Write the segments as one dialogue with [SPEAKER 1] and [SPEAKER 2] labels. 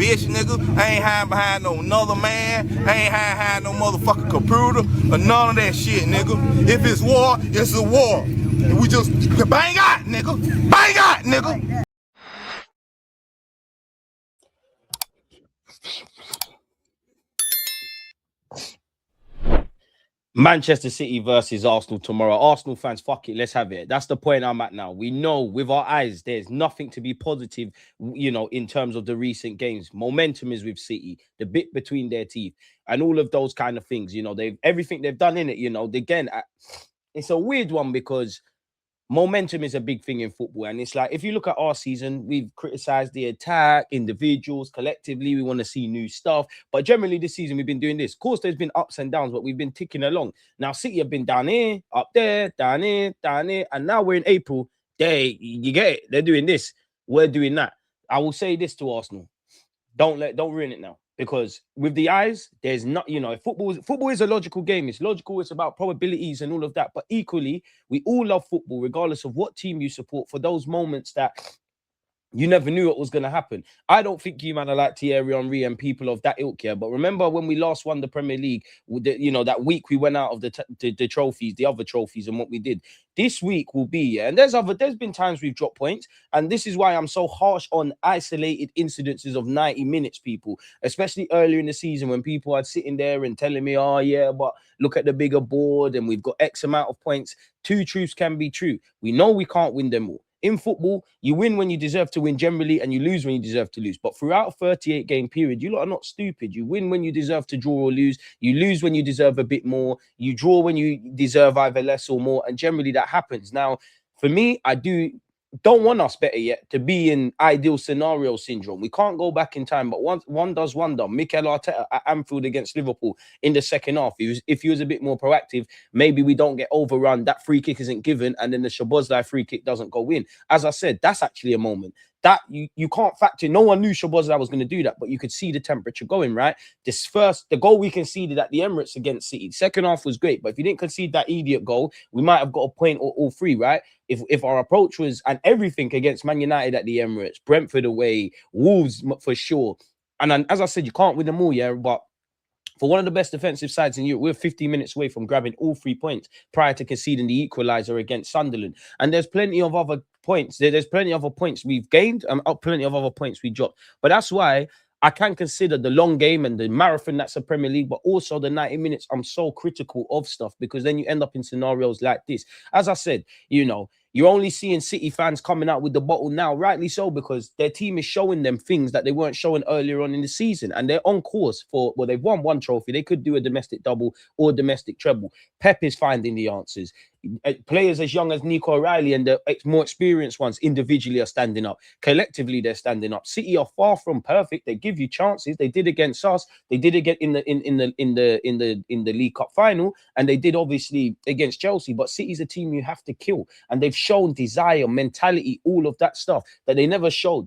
[SPEAKER 1] bitch, nigga. I ain't hiding behind no another man. I ain't hiding behind no motherfucking computer or none of that shit, nigga. If it's war, it's a war. And we just bang out, nigga. Bang out, nigga.
[SPEAKER 2] Manchester City versus Arsenal tomorrow. Arsenal fans, fuck it, let's have it. That's the point I'm at now. We know with our eyes there's nothing to be positive, in terms of the recent games. Momentum is with City, the bit between their teeth, and all of those kind of things. They've everything they've done in it. Again, it's a weird one because momentum is a big thing in football. And it's like, if you look at our season, we've criticized the attack, individuals, collectively, we want to see new stuff. But generally this season, we've been doing this. Of course, there's been ups and downs, but we've been ticking along. Now, City have been down here, up there, down here, down here. And now we're in April. You get it. They're doing this. We're doing that. I will say this to Arsenal. Don't ruin it now. Because with the eyes, there's not, football is a logical game. It's logical. It's about probabilities and all of that. But equally, we all love football, regardless of what team you support, for those moments that you never knew what was going to happen. I don't think you, man, are like Thierry Henry and people of that ilk here. But remember when we last won the Premier League, that week we went out of the trophies, the other trophies, and what we did. This week will be, and there's been times we've dropped points. And this is why I'm so harsh on isolated incidences of 90 minutes, people, especially earlier in the season when people are sitting there and telling me, oh, yeah, but look at the bigger board and we've got X amount of points. Two truths can be true. We know we can't win them all. In football, you win when you deserve to win generally, and you lose when you deserve to lose. But throughout a 38-game period, you lot are not stupid. You win when you deserve to draw or lose. You lose when you deserve a bit more. You draw when you deserve either less or more. And generally that happens. Now, for me, I don't want us, better yet, to be in ideal scenario syndrome. We can't go back in time, but one does wonder. Mikel Arteta at Anfield against Liverpool in the second half, if he was a bit more proactive, maybe we don't get overrun. That free kick isn't given, and then the Szoboszlai free kick doesn't go in. As I said, that's actually a moment that you can't factor in. No one knew Szoboszlai was going to do that, but you could see the temperature going, right? The goal we conceded at the Emirates against City, second half was great, but if you didn't concede that idiot goal, we might have got a point or all three, right? If our approach was, and everything against Man United at the Emirates, Brentford away, Wolves for sure. And then, as I said, you can't win them all, yeah, but for one of the best defensive sides in Europe, we're 15 minutes away from grabbing all 3 points prior to conceding the equaliser against Sunderland. And there's plenty of other points. There's plenty of other points we've gained and plenty of other points we dropped. But that's why I can consider the long game and the marathon that's a Premier League, but also the 90 minutes. I'm so critical of stuff because then you end up in scenarios like this. As I said, you're only seeing City fans coming out with the bottle now, rightly so, because their team is showing them things that they weren't showing earlier on in the season. And they're on course for, they've won one trophy. They could do a domestic double or a domestic treble. Pep is finding the answers. Players as young as Nico O'Reilly and the more experienced ones individually are standing up. Collectively, they're standing up. City are far from perfect. They give you chances. They did against us. They did again in the League Cup final, and they did obviously against Chelsea. But City's a team you have to kill, and they've shown desire, mentality, all of that stuff that they never showed.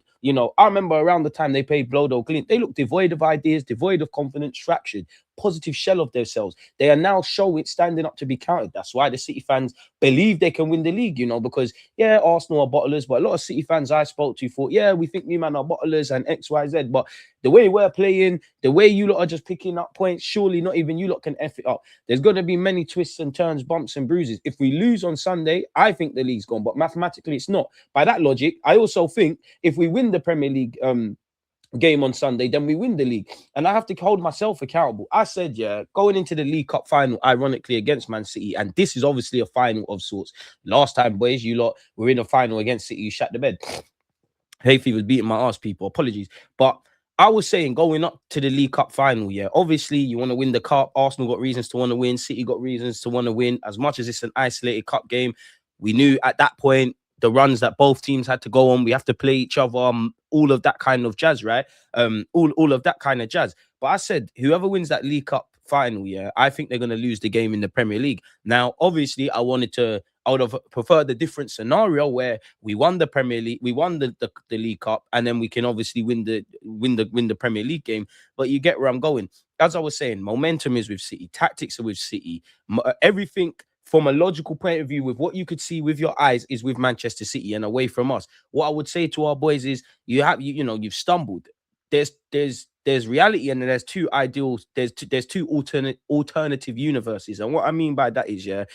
[SPEAKER 2] I remember around the time they played Bodo Glimt, they looked devoid of ideas, devoid of confidence, fractured, positive shell of themselves. They are now standing up to be counted. That's why the City fans believe they can win the league, because, yeah, Arsenal are bottlers, but a lot of City fans I spoke to thought, yeah, we think we man are bottlers and X, Y, Z. But the way we're playing, the way you lot are just picking up points, surely not even you lot can F it up. There's going to be many twists and turns, bumps and bruises. If we lose on Sunday, I think the league's gone, but mathematically it's not. By that logic, I also think if we win the Premier League game on Sunday, then we win the league. And I have to hold myself accountable. I said, yeah, going into the League Cup final, ironically, against Man City, and this is obviously a final of sorts. Last time, boys, you lot were in a final against City, you shat the bed. Hayfie was beating my ass, people. Apologies. But I was saying, going up to the League Cup final, yeah, obviously you want to win the cup. Arsenal got reasons to want to win. City got reasons to want to win. As much as it's an isolated cup game, we knew at that point the runs that both teams had to go on, we have to play each other, all of that kind of jazz, right? All of that kind of jazz. But I said, whoever wins that League Cup final, yeah, I think they're going to lose the game in the Premier League. Now, obviously, I would have preferred the different scenario where we won the Premier League, we won the League Cup, and then we can obviously win the Premier League game. But you get where I'm going. As I was saying, momentum is with City, tactics are with City, everything from a logical point of view, with what you could see with your eyes, is with Manchester City and away from us. What I would say to our boys is, you've stumbled. there's reality and there's two ideals. There's two alternative universes, and what I mean by that is, yeah,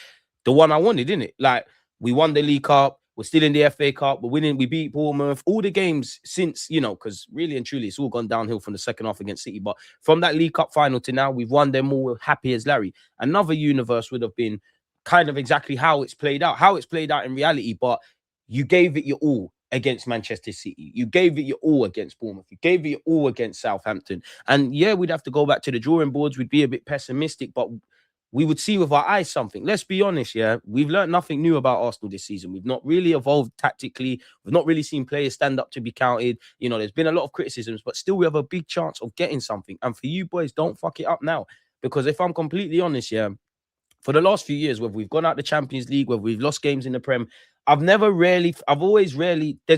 [SPEAKER 2] the one I wanted, innit? Like, we won the League Cup, we're still in the FA Cup, we're winning, we beat Bournemouth, all the games since, because really and truly, it's all gone downhill from the second half against City. But from that League Cup final to now, we've won them all, we're happy as Larry. Another universe would have been kind of exactly how it's played out in reality, but you gave it your all against Manchester City. You gave it your all against Bournemouth. You gave it your all against Southampton. And yeah, we'd have to go back to the drawing boards. We'd be a bit pessimistic, but we would see with our eyes something. Let's be honest, yeah. We've learned nothing new about Arsenal this season. We've not really evolved tactically. We've not really seen players stand up to be counted. There's been a lot of criticisms, but still we have a big chance of getting something. And for you boys, don't fuck it up now. Because if I'm completely honest, yeah, for the last few years, whether we've gone out the Champions League, whether we've lost games in the Prem, there's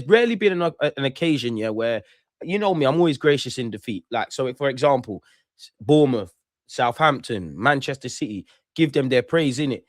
[SPEAKER 2] rarely been an occasion, yeah, where, me, I'm always gracious in defeat. Like, so for example, Bournemouth, Southampton, Manchester City, give them their praise in it.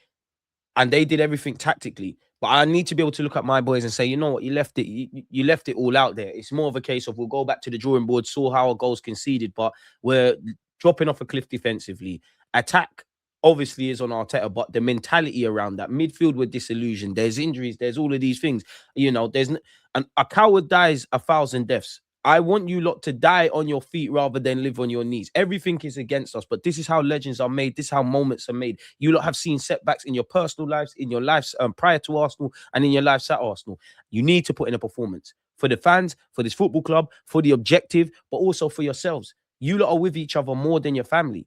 [SPEAKER 2] And they did everything tactically. But I need to be able to look at my boys and say, you know what, you left it all out there. It's more of a case of we'll go back to the drawing board, saw how our goals conceded, but we're dropping off a cliff defensively. Attack obviously is on Arteta, but the mentality around that midfield, we're disillusioned. There's injuries, there's all of these things. And a coward dies 1,000 deaths. I want you lot to die on your feet rather than live on your knees. Everything is against us, but this is how legends are made. This is how moments are made. You lot have seen setbacks in your personal lives, in your lives prior to Arsenal, and in your lives at Arsenal. You need to put in a performance for the fans, for this football club, for the objective, but also for yourselves. You lot are with each other more than your family.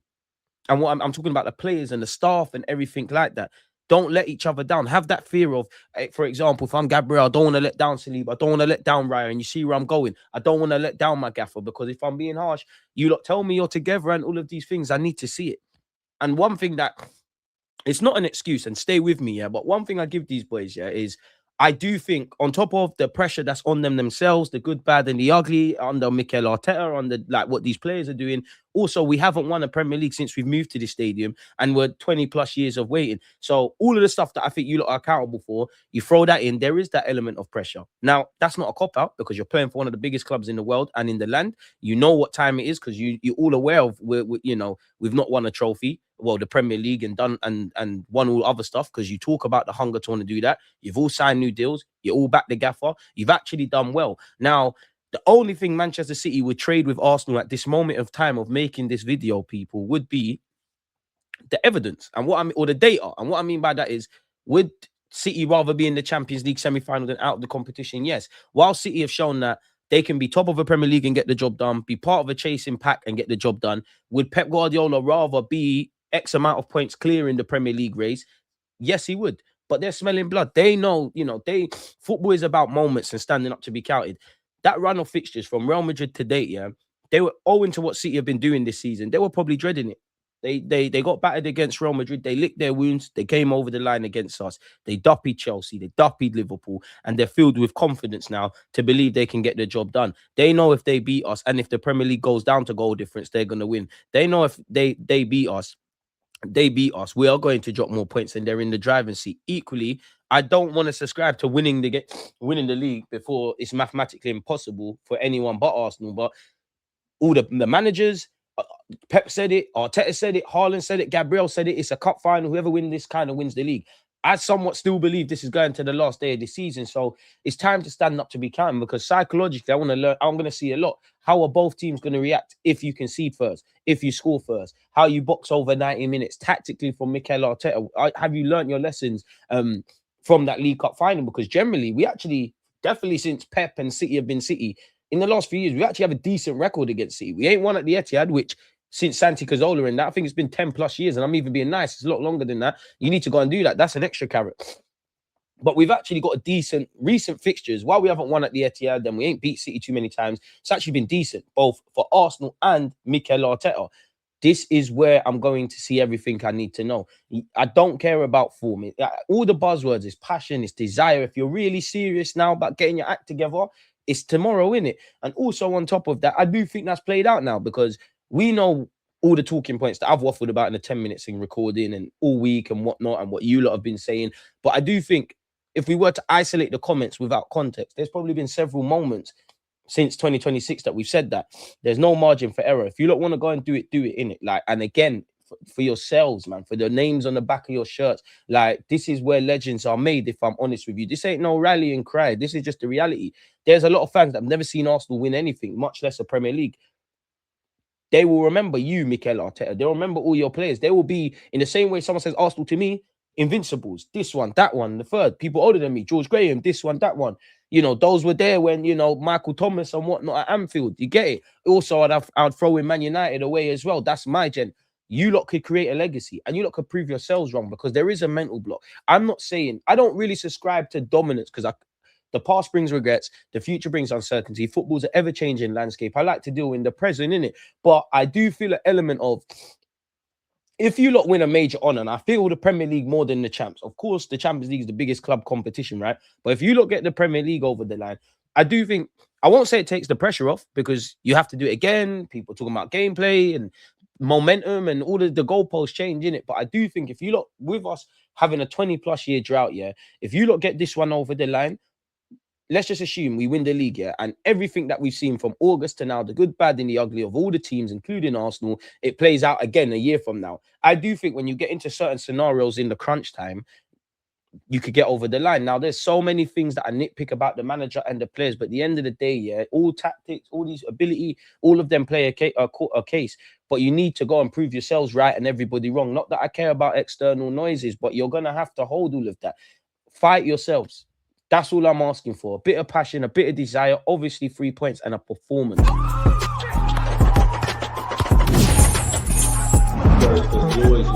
[SPEAKER 2] And what I'm talking about, the players and the staff and everything like that. Don't let each other down. Have that fear of, for example, if I'm Gabriel, I don't want to let down Saliba. I don't want to let down Raya. And you see where I'm going. I don't want to let down my gaffer, because if I'm being harsh, you lot tell me you're together and all of these things. I need to see it. And one thing that, it's not an excuse, and stay with me, yeah, but one thing I give these boys, yeah, is I do think, on top of the pressure that's on them themselves, the good, bad, and the ugly, under Mikel Arteta, under like what these players are doing. Also, we haven't won a Premier League since we've moved to this stadium, and we're 20 plus years of waiting. So all of the stuff that I think you lot are accountable for, you throw that in, there is that element of pressure. Now, that's not a cop-out, because you're playing for one of the biggest clubs in the world and in the land. You know what time it is, because you're all aware of, we've not won a trophy, well, the Premier League, and done and won all other stuff, because you talk about the hunger to want to do that. You've all signed new deals. You're all back the gaffer. You've actually done well. Now, the only thing Manchester City would trade with Arsenal at this moment of time of making this video, people, would be the evidence and or the data. And what I mean by that is, would City rather be in the Champions League semi-final than out of the competition? Yes. While City have shown that they can be top of a Premier League and get the job done, be part of a chasing pack and get the job done, would Pep Guardiola rather be X amount of points clear in the Premier League race? Yes, he would. But they're smelling blood. They know, football is about moments and standing up to be counted. That run of fixtures from Real Madrid to date, yeah, they were owing to what City have been doing this season. They were probably dreading it. They got battered against Real Madrid. They licked their wounds. They came over the line against us. They duppied Chelsea. They duppied Liverpool. And they're filled with confidence now to believe they can get the job done. They know if they beat us, and if the Premier League goes down to goal difference, they're going to win. They know if they beat us, we are going to drop more points, and they're in the driving seat. Equally, I don't want to subscribe to winning the league before it's mathematically impossible for anyone but Arsenal. But all the managers, Pep said it, Arteta said it, Haaland said it, Gabriel said it. It's a cup final. Whoever wins this kind of wins the league. I somewhat still believe this is going to the last day of the season. So it's time to stand up to be counted, because psychologically, I want to learn. I'm going to see a lot. How are both teams going to react if you concede first, if you score first? How you box over 90 minutes tactically from Mikel Arteta? Have you learned your lessons from that League Cup final? Because generally, we actually, definitely since Pep and City have been City, in the last few years, we actually have a decent record against City. We ain't won at the Etihad, which since Santi Cazorla and that, I think it's been 10 plus years, and I'm even being nice. It's a lot longer than that. You need to go and do that. That's an extra carrot. But we've actually got a decent recent fixtures. While we haven't won at the Etihad, and we ain't beat City too many times, it's actually been decent, both for Arsenal and Mikel Arteta. This is where I'm going to see everything I need to know. I don't care about form. All the buzzwords is passion, it's desire. If you're really serious now about getting your act together, it's tomorrow, innit? And also on top of that, I do think that's played out now, because we know all the talking points that I've waffled about in the 10 minutes in recording and all week and whatnot, and what you lot have been saying. But I do think if we were to isolate the comments without context, there's probably been several moments since 2026 that we've said that. There's no margin for error. If you don't want to go and do it in it. Like, and again, for yourselves, man, for the names on the back of your shirts, like, this is where legends are made, if I'm honest with you. This ain't no rally and cry. This is just the reality. There's a lot of fans that have never seen Arsenal win anything, much less a Premier League. They will remember you, Mikel Arteta. They'll remember all your players. They will be, in the same way someone says Arsenal to me, Invincibles, this one, that one, the third, people older than me, George Graham, this one, that one. You know, those were there when, you know, Michael Thomas and whatnot at Anfield. You get it? Also, I'd throw in Man United away as well. That's my gen. You lot could create a legacy and you lot could prove yourselves wrong, because there is a mental block. I'm not saying, I don't really subscribe to dominance, because the past brings regrets, the future brings uncertainty. Football's an ever-changing landscape. I like to deal in the present, innit? But I do feel an element of, if you lot win a major honor, and I feel the Premier League more than the champs. Of course, the Champions League is the biggest club competition, right? But if you lot get the Premier League over the line, I do think, I won't say it takes the pressure off, because you have to do it again. People talking about gameplay and momentum and all of the goalposts change in it. But I do think if you lot, with us having a 20+ year drought, yeah, if you lot get this one over the line, let's just assume we win the league, yeah, and everything that we've seen from August to now, the good, bad, and the ugly of all the teams, including Arsenal, it plays out again a year from now. I do think when you get into certain scenarios in the crunch time, you could get over the line. Now, there's so many things that I nitpick about the manager and the players, but at the end of the day, yeah, all tactics, all these ability, all of them play a case. But you need to go and prove yourselves right and everybody wrong. Not that I care about external noises, but you're going to have to hold all of that. Fight yourselves. That's all I'm asking for. A bit of passion, a bit of desire, obviously 3 points, and a performance. You always